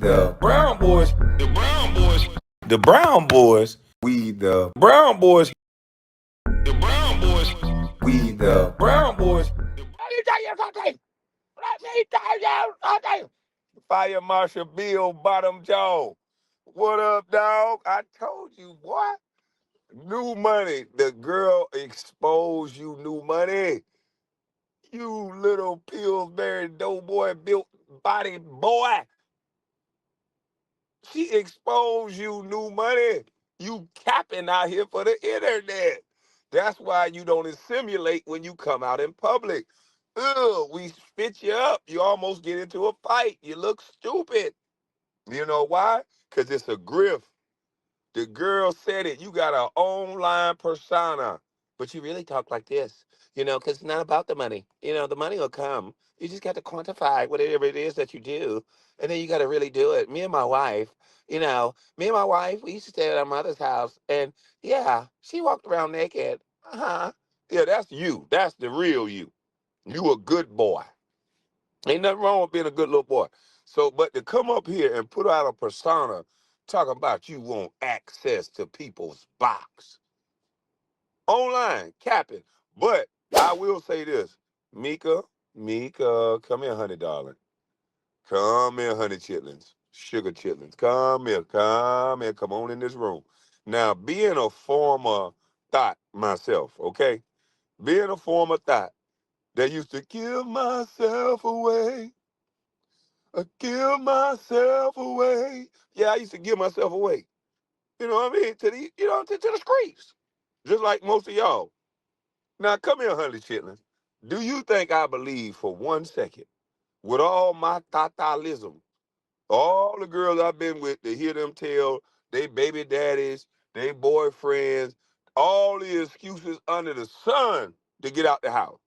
the Brown boys, the Brown boys, the Brown boys, we the Brown boys, the Brown boys, we the Brown boys. Let me tell you something. Let me tell you something. Fire Marshal Bill Bottom Jaw. What up, dog? I told you, boy. New money. The girl exposed you, new money. You little Pillsbury doughboy built body boy. She exposed you, new money. You capping out here for the internet. That's why you don't assimilate when you come out in public. Ugh, we spit you up. You almost get into a fight. You look stupid. You know why? Because it's a grift. The girl said it. You got an online persona, but you really talk like this, because it's not about the money. The money will come. You just got to quantify whatever it is that you do, and then you got to really do it. Me and my wife, we used to stay at our mother's house, and yeah, she walked around naked. Uh-huh. Yeah, that's you. That's the real you. You a good boy. Ain't nothing wrong with being a good little boy. So, but to come up here and put out a persona talking about you want access to people's box online, capping. But I will say this, Micca, come here, honey, darling. Come here, honey chitlins, sugar chitlins. Come here, come on in this room. Now, being a former thought myself, okay? Being a former thought that used to give myself away. Give myself away. Yeah, I used to give myself away. You know what I mean? To the streets. Just like most of y'all. Now, come here, honey chitlins. Do you think I believe for 1 second, with all my tatalism, all the girls I've been with, to hear them tell they baby daddies, they boyfriends, all the excuses under the sun to get out the house?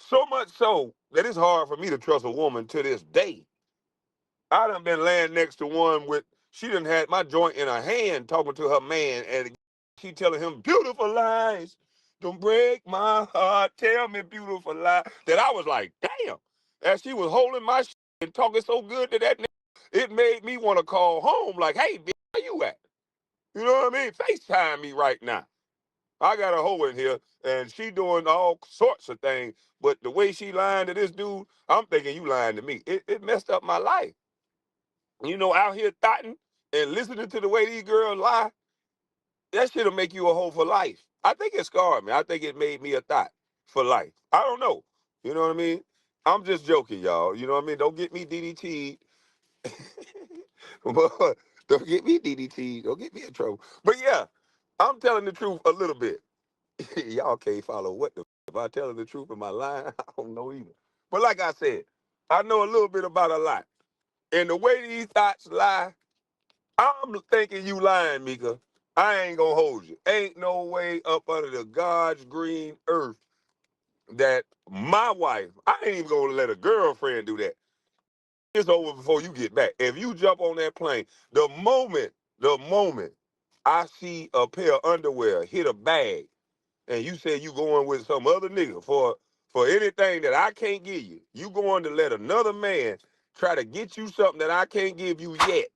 So much so that it's hard for me to trust a woman to this day. I done been laying next to one with, she done had my joint in her hand talking to her man, and she telling him beautiful lies. Don't break my heart, tell me beautiful lies. That I was like, damn. As she was holding my shit and talking so good to that nigga, it made me want to call home like, hey, bitch, where you at? You know what I mean? FaceTime me right now. I got a hoe in here, and she doing all sorts of things, but the way she lying to this dude, I'm thinking you lying to me. It messed up my life. Out here thotting and listening to the way these girls lie, that shit'll make you a hoe for life. I think it scarred me. I think it made me a thought for life. I don't know. You know what I mean? I'm just joking, y'all. You know what I mean? Don't get me DDT'd. Don't get me DDT'd. Don't get me in trouble. But yeah, I'm telling the truth a little bit. Y'all can't follow what the if I telling the truth in my line, I don't know either. But like I said, I know a little bit about a lot. And the way these thoughts lie, I'm thinking you lying, Micca. I ain't gonna hold you. Ain't no way up under the God's green earth that my wife, I ain't even gonna let a girlfriend do that. It's over before you get back. If you jump on that plane, the moment I see a pair of underwear hit a bag, and you say you going with some other nigga for anything that I can't give you, you going to let another man try to get you something that I can't give you yet,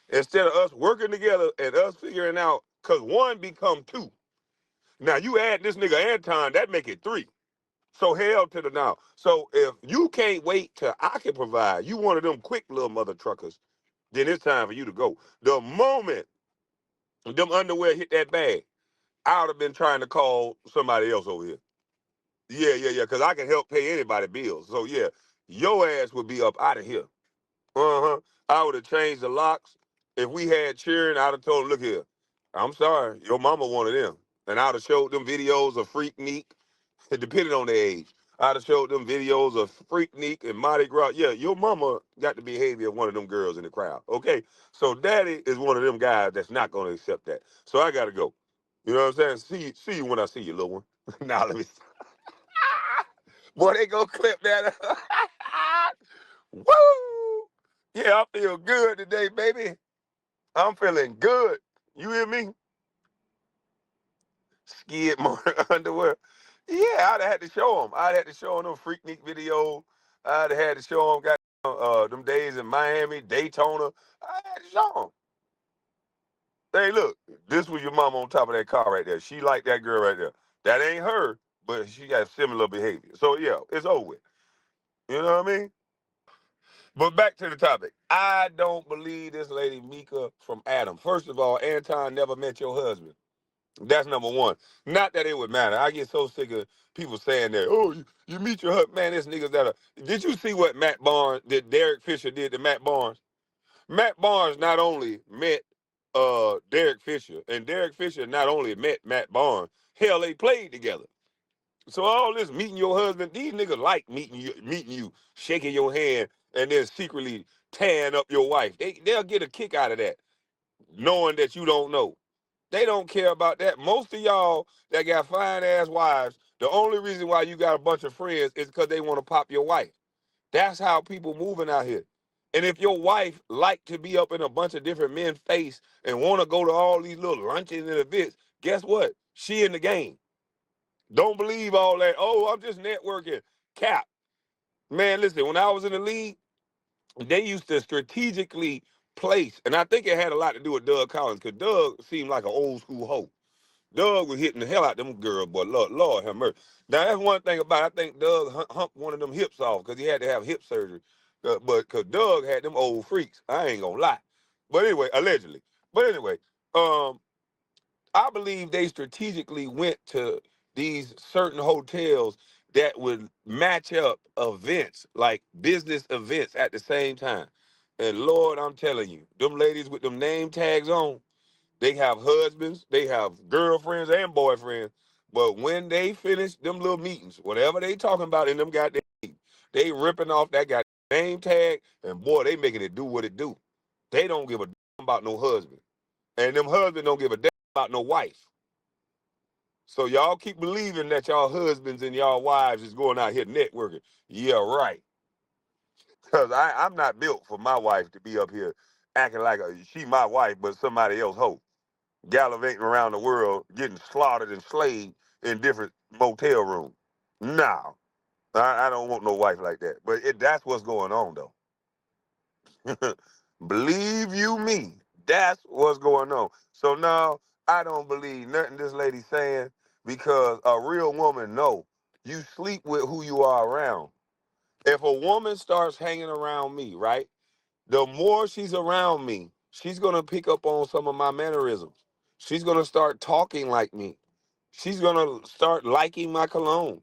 instead of us working together and us figuring out, because one become two. Now you add this nigga Anton, that make it three. So hell to the now. So if you can't wait till I can provide, you one of them quick little mother truckers, then it's time for you to go. The moment them underwear hit that bag, I would have been trying to call somebody else over here. Yeah, because I can help pay anybody bills. So yeah, your ass would be up out of here. Uh-huh. I would have changed the locks. If we had cheering, I'd have told them, look here, I'm sorry, your mama wanted them. And I'd have showed them videos of Freaknik, depending on their age. I'd have showed them videos of Freaknik and Mardi Gras. Yeah, your mama got the behavior of one of them girls in the crowd. Okay? So daddy is one of them guys that's not going to accept that. So I got to go. You know what I'm saying? See you when I see you, little one. Now let me. Boy, they gonna clip that. Woo! Yeah, I feel good today, baby. I'm feeling good. You hear me? Skid mark underwear. Yeah, I'd have had to show them. I'd have had to show them Freaknik video. I'd have had to show them. them days in Miami, Daytona. I had to show them. Hey, look, this was your mama on top of that car right there. She liked that girl right there. That ain't her, but she got similar behavior. So yeah, it's over with. You know what I mean? But back to the topic. I don't believe this lady Micca from Adam. First of all, Anton never met your husband. That's number one. Not that it would matter. I get so sick of people saying that. Oh, you meet your husband. Man, there's niggas that are. Did you see what Matt Barnes did? Derek Fisher did to Matt Barnes. Matt Barnes not only met Derek Fisher, and Derek Fisher not only met Matt Barnes. Hell, they played together. So all this meeting your husband, these niggas like meeting you, shaking your hand, and then secretly tearing up your wife. They'll get a kick out of that, knowing that you don't know. They don't care about that. Most of y'all that got fine ass wives, the only reason why you got a bunch of friends is because they want to pop your wife. That's how people moving out here. And if your wife like to be up in a bunch of different men's face and want to go to all these little luncheons and events, guess what? She in the game. Don't believe all that. Oh, I'm just networking. Cap. Man, listen, when I was in the league, they used to strategically place, and I think it had a lot to do with Doug Collins, because Doug seemed like an old school hoe. Doug was hitting the hell out them girls, boy. Lord have mercy. Now, that's one thing about it. I think Doug humped one of them hips off because he had to have hip surgery. But because Doug had them old freaks. I ain't going to lie. But anyway, allegedly. But anyway, um, I believe they strategically went to these certain hotels that would match up events, like business events at the same time. And Lord, I'm telling you, them ladies with them name tags on, they have husbands, they have girlfriends and boyfriends. But when they finish them little meetings, whatever they talking about in them goddamn meetings, they ripping off that goddamn name tag, and boy, they making it do what it do. They don't give a damn about no husband. And them husbands don't give a damn about no wife. So y'all keep believing that y'all husbands and y'all wives is going out here networking. Yeah, right. Because I'm not built for my wife to be up here acting like she my wife, but somebody else hoe. Gallivanting around the world, getting slaughtered and slayed in different motel rooms. No, I don't want no wife like that. But that's what's going on, though. Believe you me, that's what's going on. So now I don't believe nothing this lady's saying because a real woman know you sleep with who you are around. If a woman starts hanging around me, right? The more she's around me, she's gonna pick up on some of my mannerisms. She's gonna start talking like me. She's gonna start liking my cologne.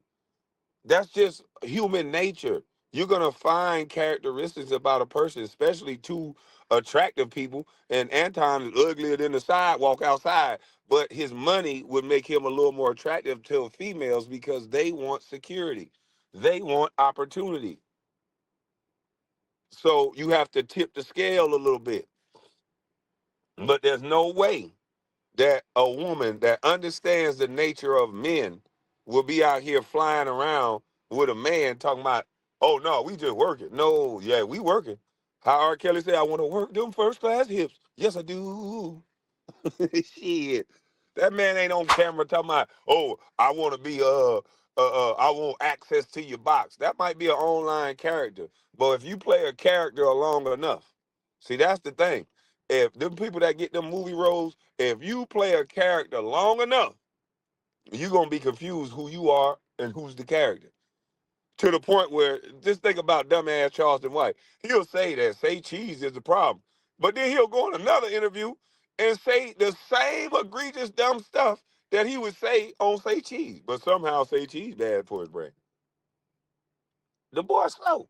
That's just human nature. You're gonna find characteristics about a person, especially two attractive people. And Anton is uglier than the sidewalk outside, but his money would make him a little more attractive to females because they want security. They want opportunity. So you have to tip the scale a little bit. But there's no way that a woman that understands the nature of men will be out here flying around with a man talking about, oh no, we just working. No, yeah, we working. How R. Kelly said, I want to work them first class hips. Yes, I do. Shit. That man ain't on camera talking about, oh, I want to be I want access to your box. That might be an online character. But if you play a character long enough, see that's the thing. If them people that get them movie roles, if you play a character long enough, you're gonna be confused who you are and who's the character. To the point where just think about dumbass Charleston White. He'll say that say cheese is the problem. But then he'll go on another interview and say the same egregious dumb stuff that he would say on say cheese. But somehow say cheese bad for his brain. The boy slow.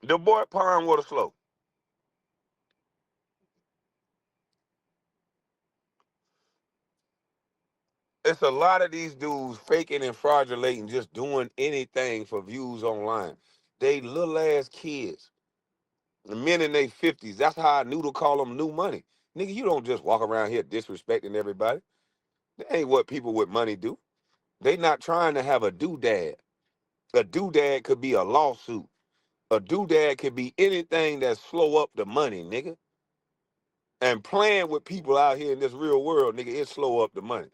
The boy pond water slow. It's a lot of these dudes faking and fraudulating, just doing anything for views online. They little ass kids. The men in their 50s. That's how I knew to call them new money. Nigga, you don't just walk around here disrespecting everybody. That ain't what people with money do. They not trying to have a doodad. A doodad could be a lawsuit. A doodad could be anything that slow up the money, nigga. And playing with people out here in this real world, nigga, it slow up the money.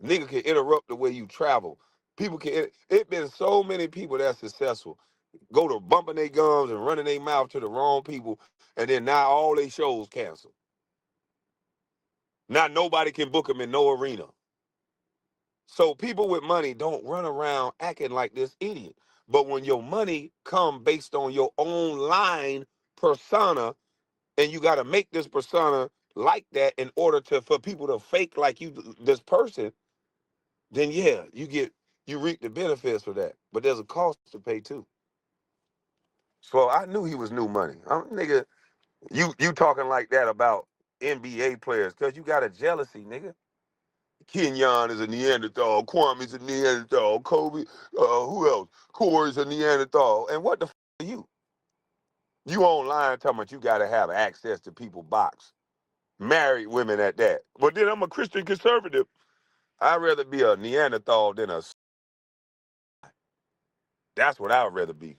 Nigga can interrupt the way you travel. People can. It been so many people that's successful go to bumping their gums and running their mouth to the wrong people, and then now all their shows canceled. Now nobody can book them in no arena. So people with money don't run around acting like this idiot. But when your money come based on your own line persona, and you got to make this persona like that in order to for people to fake like you this person, then yeah, you reap the benefits for that. But there's a cost to pay too. So I knew he was new money. Nigga, you talking like that about NBA players because you got a jealousy, nigga. Kenyon is a Neanderthal. Kwame's a Neanderthal. Kobe, who else? Corey's a Neanderthal. And what the are you? You online talking about you got to have access to people box. Married women at that. But then I'm a Christian conservative. I'd rather be a Neanderthal than a. That's what I'd rather be.